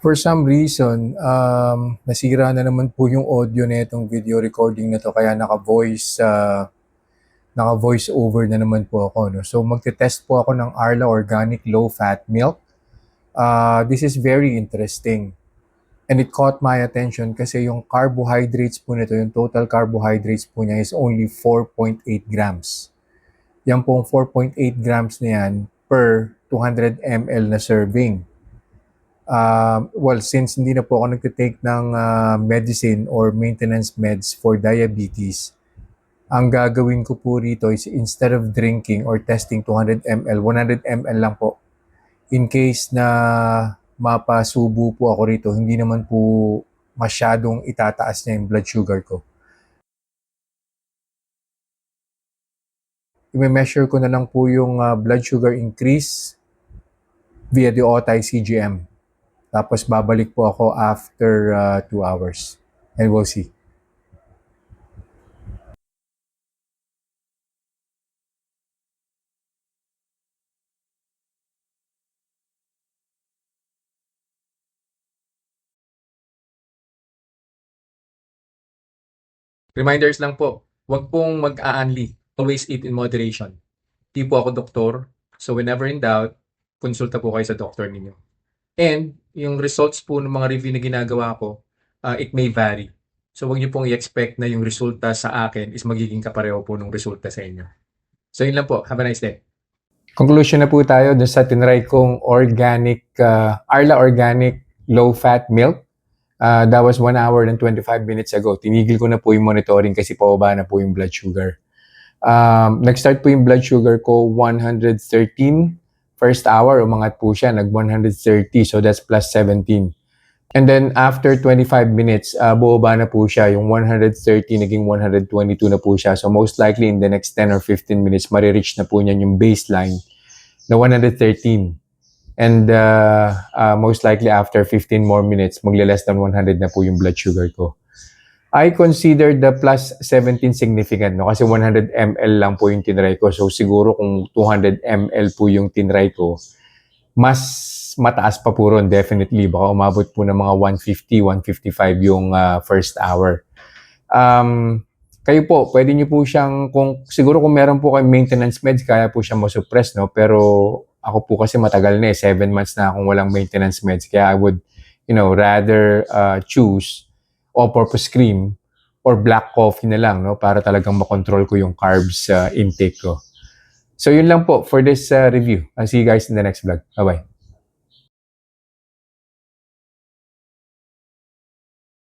For some reason, nasira na naman po yung audio na itong video recording na to kaya naka-voice over na naman po ako. No? So magte-test po ako ng Arla Organic Low Fat Milk. This is very interesting. And it caught my attention kasi yung carbohydrates po nito, yung total carbohydrates po niya is only 4.8 grams. Yan pong 4.8 grams na yan per 200 ml na serving. Well, since hindi na po ako nagtitake ng medicine or maintenance meds for diabetes, ang gagawin ko po rito is instead of drinking or testing 200 ml, 100 ml lang po. In case na mapasubo po ako rito, hindi naman po masyadong itataas niya yung blood sugar ko. I-measure ko na lang po yung blood sugar increase via the OTI-CGM. Tapos babalik po ako after 2 hours. And we'll see. Reminders lang po, huwag pong mag-aanli. Always eat in moderation. Di po ako doktor, so whenever in doubt, konsulta po kayo sa doktor ninyo. And yung results po ng mga review na ginagawa ko, it may vary. So huwag niyo pong i-expect na yung resulta sa akin is magiging kapareho po ng resulta sa inyo. So yun lang po. Have a nice day. Conclusion na po tayo dun sa tinry kong Arla Organic Low Fat Milk. That was 1 hour and 25 minutes ago. Tinigil ko na po yung monitoring kasi pababa na po yung blood sugar. Nag-start po yung blood sugar ko 113. First hour, umangat po siya. Nag-130. So that's plus 17. And then after 25 minutes, bumaba na po siya. Yung 130 naging 122 na po siya. So most likely in the next 10 or 15 minutes, marireach na po niyan yung baseline na 113. And most likely after 15 more minutes, magla-less than 100 na po yung blood sugar ko. I consider the plus 17 significant, no? Kasi 100 ml lang po yung tinry ko. So siguro kung 200 ml po yung tinry ko, mas mataas pa po ron, definitely. Baka umabot po ng mga 150, 155 yung first hour. Kayo po, pwede nyo po siyang, siguro kung meron po kayong maintenance meds, kaya po siyang masuppress, no? Pero ako po kasi matagal na 7 months na akong walang maintenance meds. Kaya I would, rather choose all-purpose cream or black coffee na lang, no? Para talagang makontrol ko yung carbs intake ko. So yun lang po for this review. I'll see you guys in the next vlog. Bye-bye.